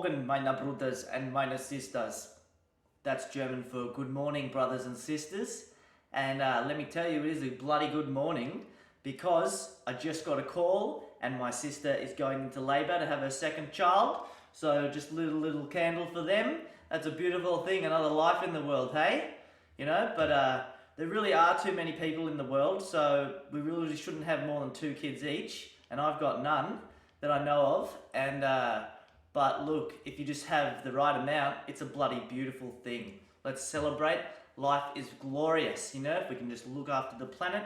Morgen, meine Brüders and meine Sisters. That's German for good morning, brothers and sisters. And let me tell you, it is a bloody good morning because I just got a call and my sister is going into labour to have her second child. So just a little candle for them. That's a beautiful thing, another life in the world, hey? You know, but there really are too many people in the world, so we really shouldn't have more than 2 kids each. And I've got none that I know of. And but look, if you just have the right amount, it's a bloody beautiful thing. Let's celebrate. Life is glorious, you know, if we can just look after the planet,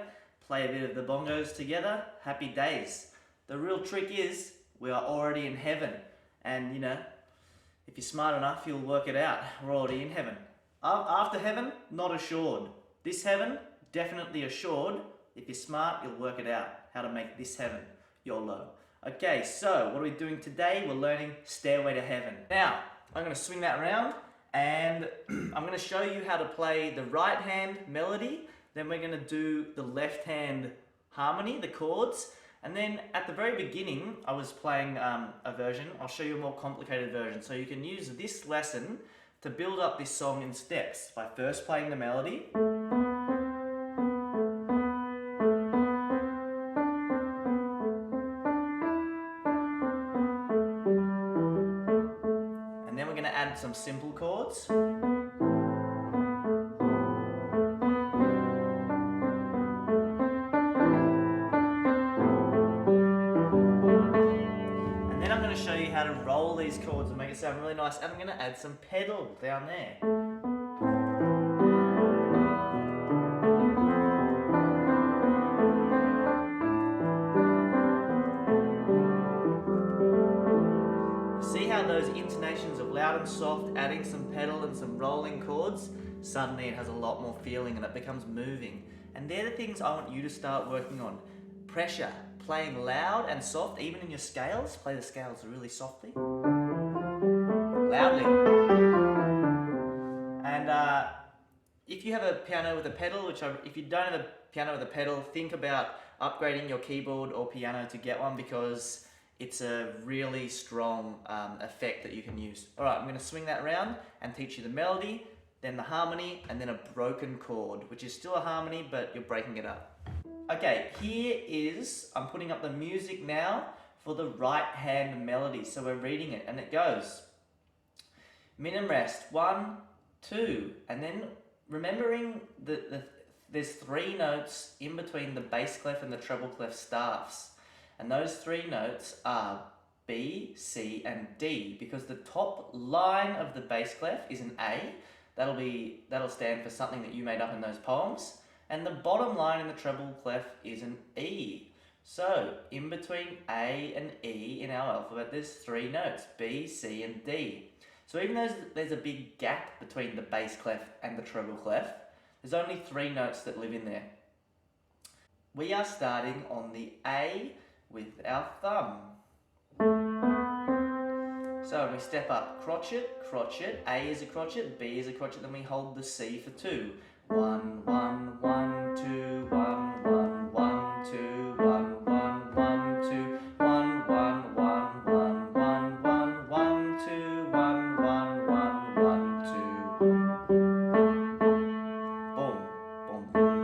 play a bit of the bongos together, happy days. The real trick is we are already in heaven. And, you know, if you're smart enough, you'll work it out. We're already in heaven. After heaven, not assured. This heaven, definitely assured. If you're smart, you'll work it out. How to make this heaven YOLO. Okay, so what are we doing today? We're learning Stairway to Heaven. Now, I'm going to swing that around and I'm going to show you how to play the right hand melody. Then we're going to do the left hand harmony, the chords. And then at the very beginning, I was playing a version. I'll show you a more complicated version. So you can use this lesson to build up this song in steps by first playing the melody. And then we're going to add some simple chords. Show you how to roll these chords and make it sound really nice, and I'm going to add some pedal down there. See how those intonations of loud and soft, adding some pedal and some rolling chords, suddenly it has a lot more feeling and it becomes moving. And they're the things I want you to start working on. Pressure. Playing loud and soft, even in your scales. Play the scales really softly. Loudly. And if you have a piano with a pedal, if you don't have a piano with a pedal, think about upgrading your keyboard or piano to get one because it's a really strong effect that you can use. Alright, I'm going to swing that around and teach you the melody, then the harmony, and then a broken chord, which is still a harmony, but you're breaking it up. Okay, I'm putting up the music now for the right hand melody. So we're reading it and it goes min and rest, 1, 2, and then remembering that there's 3 notes in between the bass clef and the treble clef staffs. And those 3 notes are B, C, and D because the top line of the bass clef is an A. That'll stand for something that you made up in those poems. And the bottom line in the treble clef is an E. So, in between A and E in our alphabet, there's 3 notes, B, C, and D. So even though there's a big gap between the bass clef and the treble clef, there's only 3 notes that live in there. We are starting on the A with our thumb. So we step up, crotchet, crotchet, A is a crotchet, B is a crotchet, then we hold the C for 2. 1, 1, 1, 2, 1, 1, 1, 2, 1, 1, 1, 2, 1, 1, 1, 1, 1, 1, 1, 2, 1, 1, 1, 1, 2. Boom, boom, boom.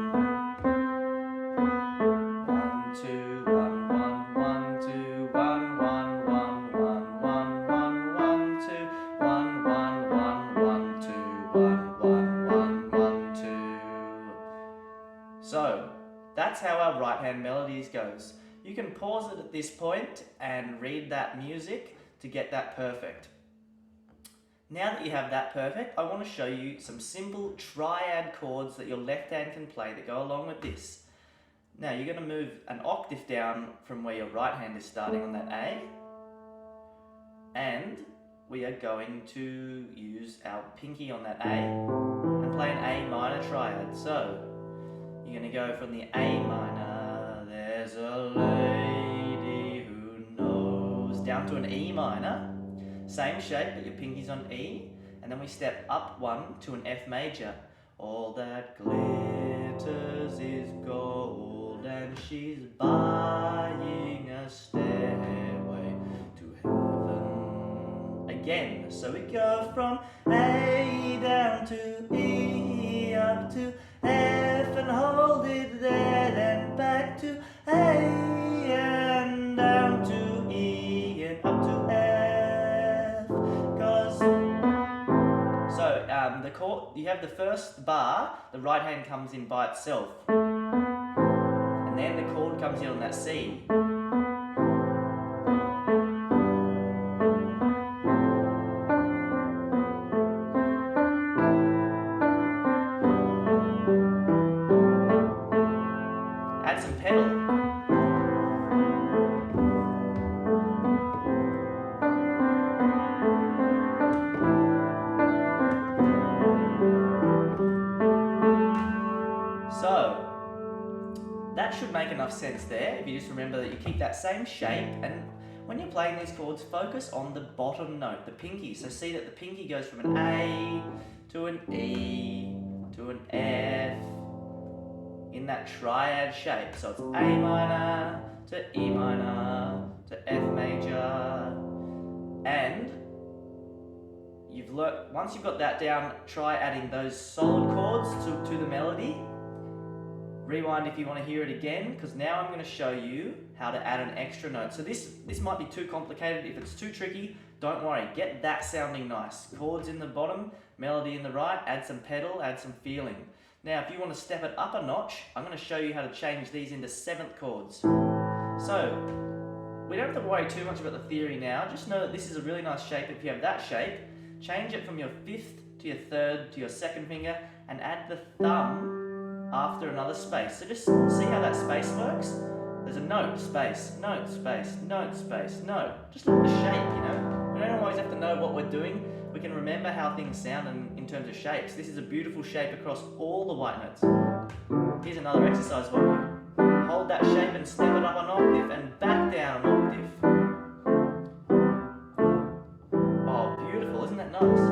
1, 2, 1, 1, 1, 2, 1, 1, 1, 1, 1, 1, 1, 2, 1, 1, 1, 1, 2, 1, 1, 1, 1, 2. So, that's how our right hand melodies goes. You can pause it at this point and read that music to get that perfect. Now that you have that perfect, I want to show you some simple triad chords that your left hand can play that go along with this. Now you're going to move an octave down from where your right hand is starting on that A. And we are going to use our pinky on that A and play an A minor triad. So, you're going to go from the A minor, there's a lady who knows, down to an E minor, same shape but your pinky's on E, and then we step up 1 to an F major. All that glitters is gold and she's buying a stairway to heaven. Again, So we go from A down to E, up to F and hold it there, then back to A and down to E and up to F. The chord, you have the first bar, the right hand comes in by itself, and then the chord comes in on that C. Add some pedal. So, that should make enough sense there, if you just remember that you keep that same shape, and when you're playing these chords, focus on the bottom note, the pinky. So see that the pinky goes from an A to an E to an F in that triad shape. So it's A minor to E minor to F major, and you've learnt, once you've got that down, try adding those solid chords to the melody. Rewind if you want to hear it again, because now I'm going to show you how to add an extra note. So this might be too complicated. If it's too tricky, don't worry. Get that sounding nice. Chords in the bottom, melody in the right, add some pedal, add some feeling. Now if you want to step it up a notch, I'm going to show you how to change these into 7th chords. So we don't have to worry too much about the theory now. Just know that this is a really nice shape. If you have that shape, change it from your 5th to your 3rd to your 2nd finger and add the thumb after another space. So just see how that space works. There's a note, space, note, space, note, space, note. Just look at the shape, you know. We don't always have to know what we're doing. We can remember how things sound in terms of shapes. This is a beautiful shape across all the white notes. Here's another exercise for you. Hold that shape and step it up an octave and back down an octave. Oh, beautiful, isn't that nice?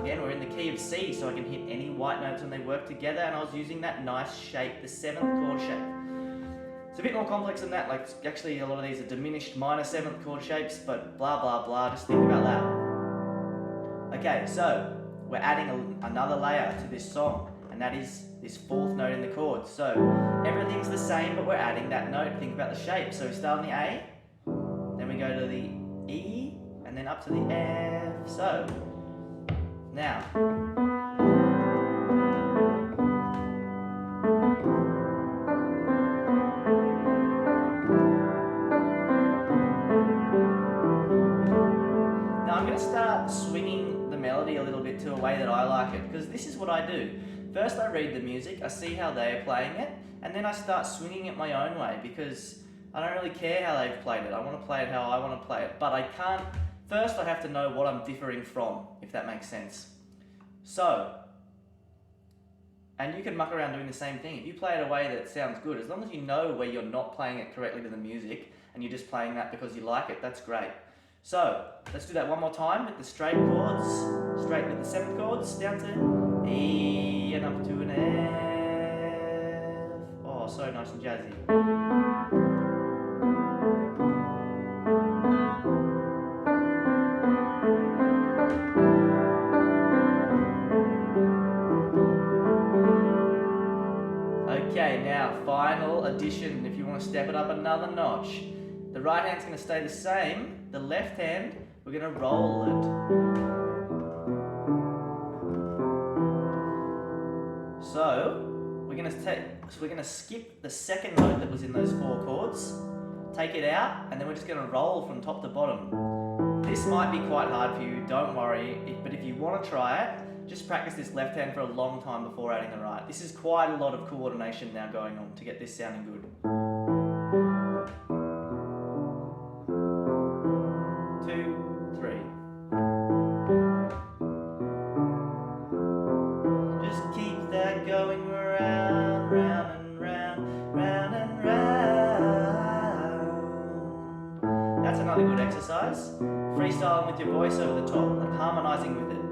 Again, we're in the key of C, so I can hit any white notes when they work together, and I was using that nice shape, the 7th chord shape. It's a bit more complex than that, like actually a lot of these are diminished minor 7th chord shapes, but blah blah blah, just think about that. Okay, so we're adding another layer to this song, and that is this 4th note in the chord. So everything's the same, but we're adding that note. Think about the shape. So we start on the A, then we go to the E, and then up to the F. So now, I'm going to start swinging the melody a little bit to a way that I like it, because this is what I do. First I read the music, I see how they're playing it, and then I start swinging it my own way, because I don't really care how they've played it. I want to play it how I want to play it, but I can't. First I have to know what I'm differing from, if that makes sense. So, and you can muck around doing the same thing. If you play it a way that sounds good, as long as you know where you're not playing it correctly to the music, and you're just playing that because you like it, that's great. So, let's do that one more time with the straight chords, straight with the 7th chords, down to E and up to an F. Oh, so nice and jazzy. Okay, now final addition, if you want to step it up another notch. The right hand's going to stay the same, the left hand, we're going to roll it. So, we're going to skip the 2nd note that was in those 4 chords, take it out, and then we're just going to roll from top to bottom. This might be quite hard for you, don't worry, but if you want to try it, just practice this left hand for a long time before adding the right. This is quite a lot of coordination now going on to get this sounding good. 2, 3. Just keep that going round, round and round, round and round. That's another good exercise. Freestyling with your voice over the top and harmonizing with it.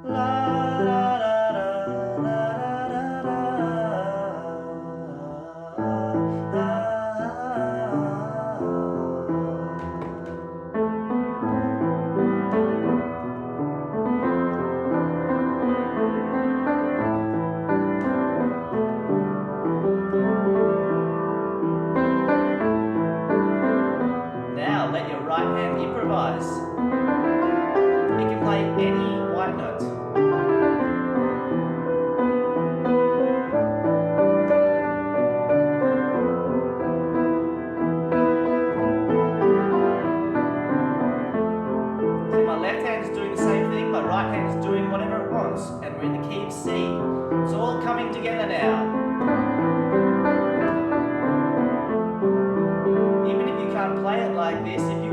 La, la, la, la, la.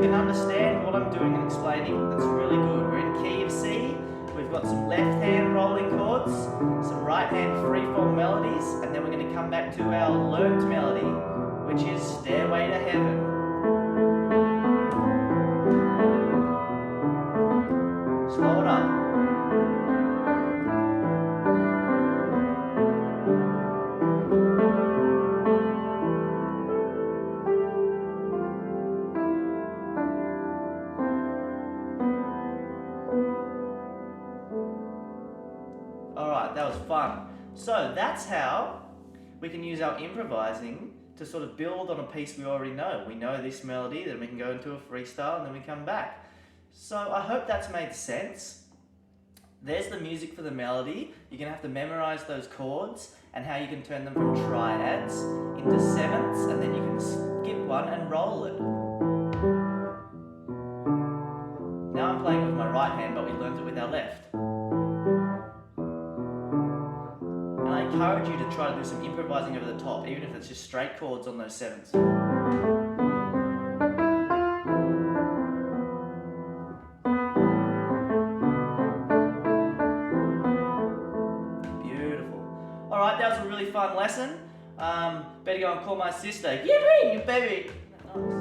can understand what I'm doing and explaining, that's really good. We're in key of C. We've got some left hand rolling chords, some right hand freeform melodies, and then we're going to come back to our learnt melody, which is Stairway to Heaven. Slow it up. Alright, that was fun. So that's how we can use our improvising to sort of build on a piece we already know. We know this melody, then we can go into a freestyle and then we come back. So I hope that's made sense. There's the music for the melody. You're going to have to memorize those chords and how you can turn them from triads into sevenths, and then you can skip one and roll it. Now I'm playing with my right hand, but we learned it with our left. And I encourage you to try to do some improvising over the top, even if it's just straight chords on those sevenths. Alright, that was a really fun lesson. Better go and call my sister. Yippee, you baby! Nice.